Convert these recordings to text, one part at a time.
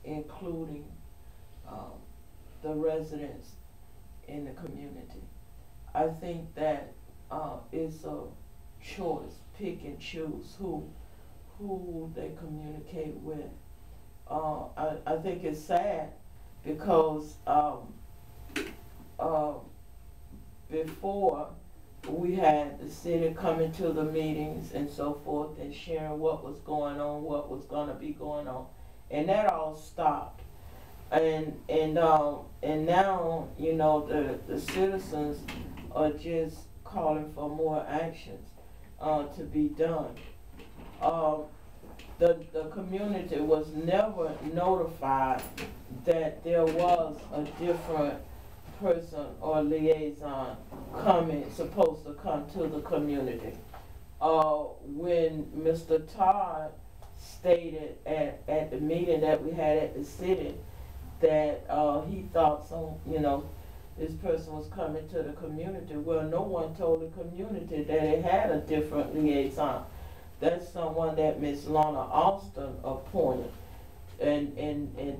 including the residents in the community. I think that it's a choice, pick and choose who they communicate with. I think it's sad because before we had the city coming to the meetings and so forth and sharing what was going on, what was going to be going on, and that all stopped. And now the citizens are just calling for more actions to be done. The community was never notified that there was a different person or liaison supposed to come to the community. When Mr. Todd stated at the meeting that we had at the city that he thought this person was coming to the community. Well, no one told the community that it had a different liaison. That's someone that Ms. Lorna Austin appointed and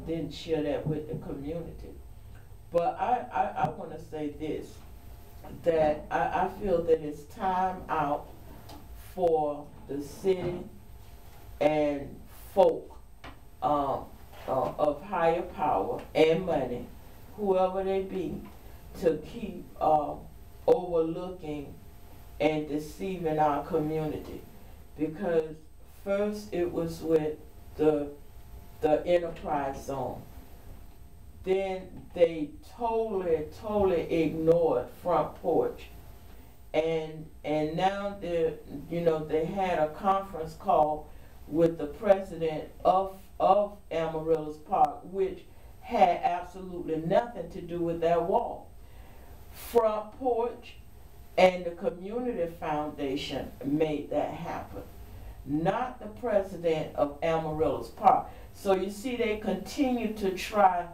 didn't share that with the community. But I want to say this, that I feel that it's time out for the city and folk of higher power and money, whoever they be, to keep overlooking and deceiving our community. Because first it was with the enterprise zone. Then they totally ignored Front Porch. And now they had a conference call with the president of Amaryllis Park, which had absolutely nothing to do with that wall. Front Porch and the Community Foundation made that happen, not the president of Amaryllis Park. So you see, they continue to try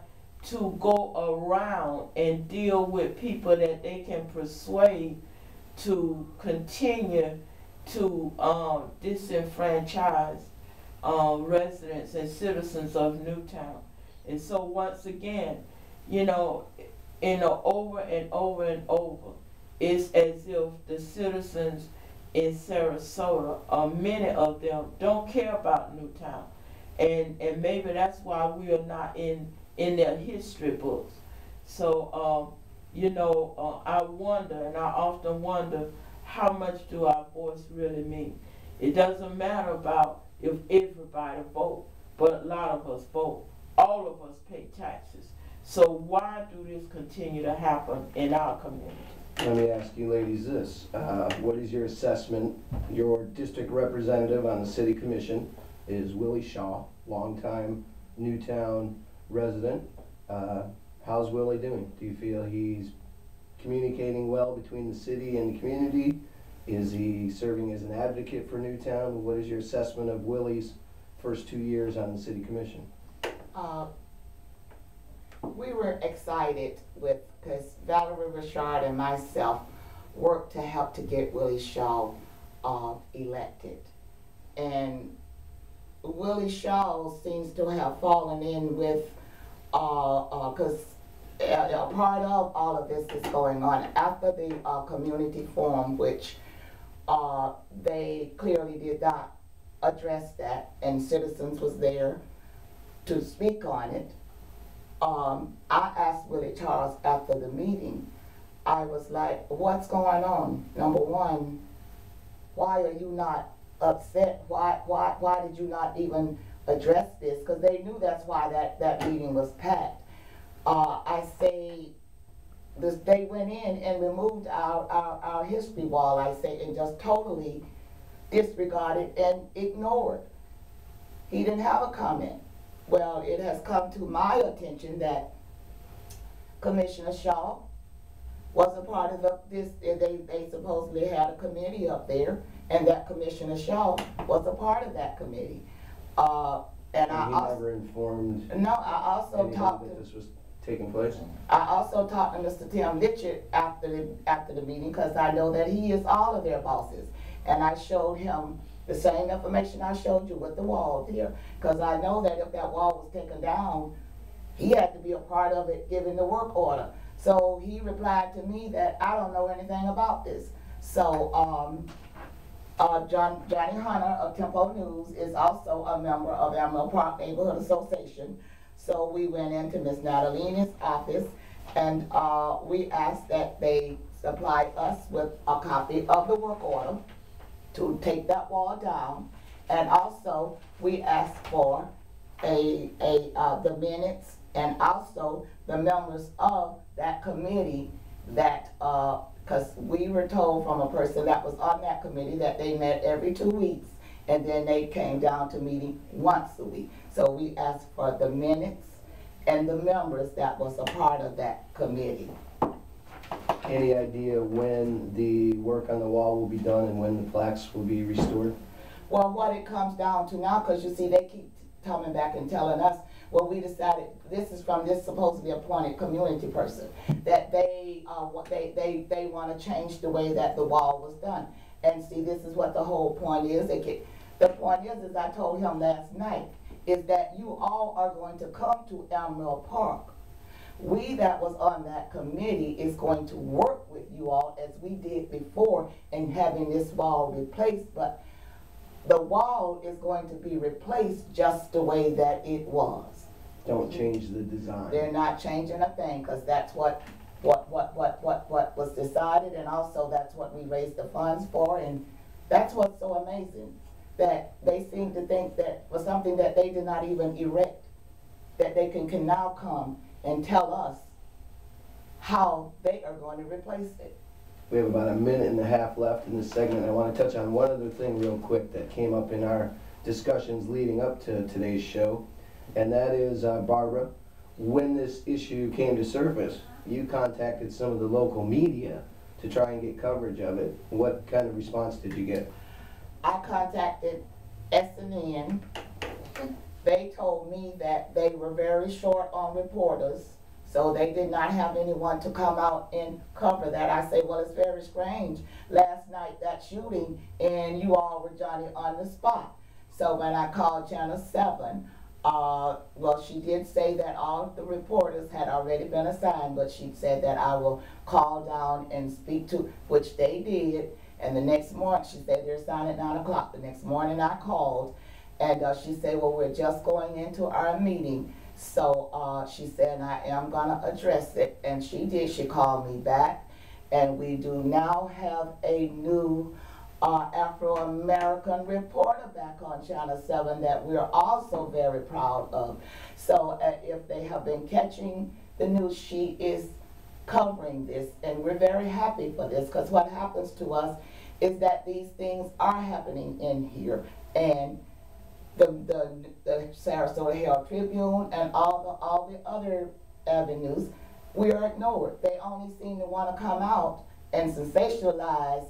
to go around and deal with people that they can persuade to continue to disenfranchise residents and citizens of Newtown. And so once again, over and over and over, it's as if the citizens in Sarasota, many of them, don't care about Newtown. And maybe that's why we are not in their history books. So, I wonder, and I often wonder, how much do our voice really mean? It doesn't matter about if everybody vote, but a lot of us vote. All of us pay taxes. So why do this continue to happen in our community? Let me ask you ladies this. What is your assessment? Your district representative on the city commission is Willie Shaw, longtime Newtown resident. How's Willie doing? Do you feel he's communicating well between the city and the community? Is he serving as an advocate for Newtown? What is your assessment of Willie's first 2 years on the city commission? We were excited because Valarie Richard and myself worked to help to get Willie Shaw elected. And Willie Shaw seems to have fallen in with, because a part of all of this is going on after the community forum, which they clearly did not address that, and citizens was there to speak on it. I asked Willie Charles after the meeting, I was like, what's going on? Number one, why are you not upset? Why did you not even address this? Because they knew that's why that meeting was packed. I say, they went in and removed our history wall, I say, and just totally disregarded and ignored. He didn't have a comment. Well, it has come to my attention that Commissioner Shaw was a part of this. They supposedly had a committee up there, and that Commissioner Shaw was a part of that committee. And I never informed. No, I also talked that this was taking place. I also talked to Mr. Tim Mitchell after the meeting, because I know that he is all of their bosses, and I showed him The same information I showed you with the wall here, because I know that if that wall was taken down, he had to be a part of it, giving the work order. So he replied to me that I don't know anything about this. So Johnny Hunter of Tempo News is also a member of Emerald Park Neighborhood Association. So we went into Ms. Natalina's office and we asked that they supply us with a copy of the work order to take that wall down. And also we asked for the minutes and also the members of that committee that, because we were told from a person that was on that committee that they met every 2 weeks and then they came down to meeting once a week. So we asked for the minutes and the members that was a part of that committee. Any idea when the work on the wall will be done and when the plaques will be restored? Well, what it comes down to now, because you see they keep coming back and telling us, well, we decided, this is from this supposedly appointed community person, that they want to change the way that the wall was done. And see, this is what the whole point is. The point is, as I told him last night, is that you all are going to come to Emerald Park. We that was on that committee is going to work with you all as we did before in having this wall replaced, but the wall is going to be replaced just the way that it was. Don't change the design. They're not changing a thing, because that's what was decided, and also that's what we raised the funds for, and that's what's so amazing, that they seem to think that for something that they did not even erect, that they can now come and tell us how they are going to replace it. We have about a minute and a half left in this segment. I want to touch on one other thing real quick that came up in our discussions leading up to today's show, and that is, Barbara, when this issue came to surface, you contacted some of the local media to try and get coverage of it. What kind of response did you get? I contacted SNN. They told me that they were very short on reporters, so they did not have anyone to come out and cover that. I say, well, it's very strange. Last night, that shooting, and you all were Johnny on the spot. So when I called Channel 7, well, she did say that all of the reporters had already been assigned, but she said that I will call down and speak to, which they did. And the next morning, she said they're assigned at 9 o'clock. The next morning I called, and she said, well, we're just going into our meeting. So she said, I am going to address it. And she did. She called me back. And we do now have a new Afro-American reporter back on Channel 7 that we're also very proud of. So if they have been catching the news, she is covering this. And we're very happy for this, because what happens to us is that these things are happening in here. And the Sarasota Herald Tribune and all the other avenues, we are ignored. They only seem to want to come out and sensationalize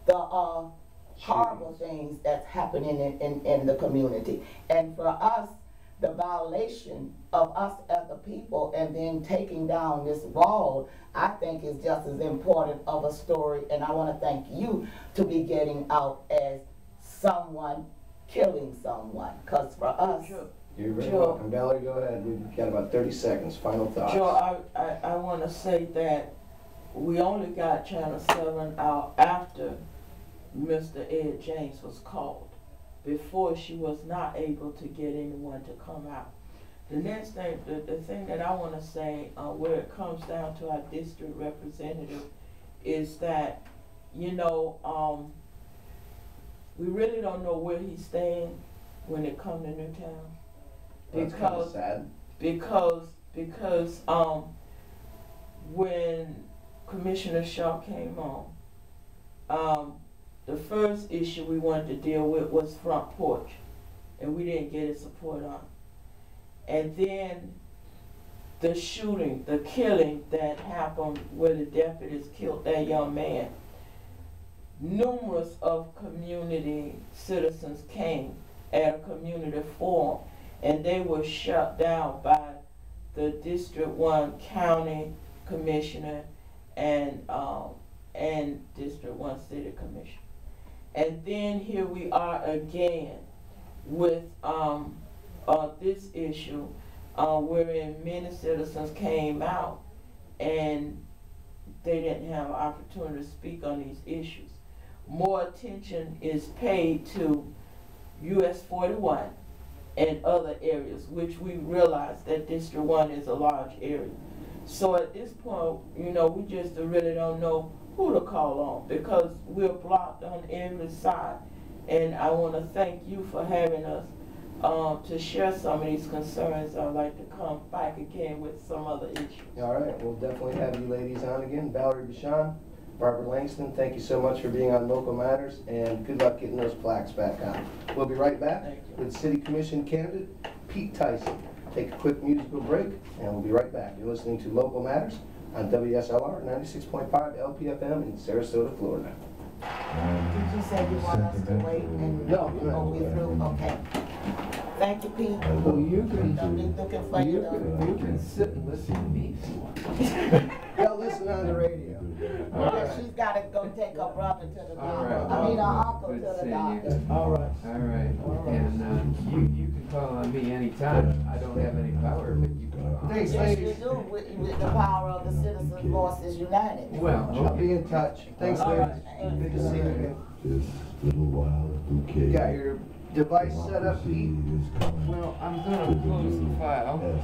the horrible things that's happening in the community. And for us, the violation of us as a people and then taking down this wall, I think is just as important of a story. And I want to thank you to be getting out as someone killing someone, because for us... You're very welcome. Valarie, go ahead. We've got about 30 seconds. Final thoughts. Joe, I want to say that we only got Channel 7 out after Mr. Ed James was called. Before, she was not able to get anyone to come out. The next thing, the thing that I want to say, where it comes down to our district representative, is that, you know, we really don't know where he's staying when it comes to Newtown. That's kind of sad. Because when Commissioner Shaw came on, the first issue we wanted to deal with was front porch, and we didn't get his support on. And then the shooting, the killing that happened where the deputies killed that young man. Numerous of community citizens came at a community forum, and they were shut down by the District 1 County Commissioner and District 1 City Commissioner. And then here we are again with this issue, wherein many citizens came out and they didn't have an opportunity to speak on these issues. More attention is paid to US 41 and other areas, which we realize that District 1 is a large area. So at this point, you know, we just really don't know who to call on because we're blocked on every side. And I want to thank you for having us to share some of these concerns. I'd like to come back again with some other issues. All right, we'll definitely have you ladies on again. Valarie Buchand, Barbara Langston, thank you so much for being on Local Matters, and good luck getting those plaques back on. We'll be right back with City Commission candidate Pete Tyson. Take a quick musical break, and we'll be right back. You're listening to Local Matters on WSLR 96.5 LPFM in Sarasota, Florida. Did you say you want us to wait and No, go through? Okay. Thank you, Pete. Well, you can, Don't be looking for you can sit and listen to me if you want. Yeah, listen on the radio. Yeah, she's got to go take her brother to the All doctor. right. I mean, her uncle Good to the seeing doctor. you. All right. All right, and you can call on me anytime. I don't have any power, but you can call on me. Thanks, Yes, you ladies. do with the power of the Citizens Voices United. Well, I'll okay. be in touch. Thanks, All ladies. right. Good to see you again. This little wild bouquet. You got your device set up, Pete? Well, I'm gonna close the file.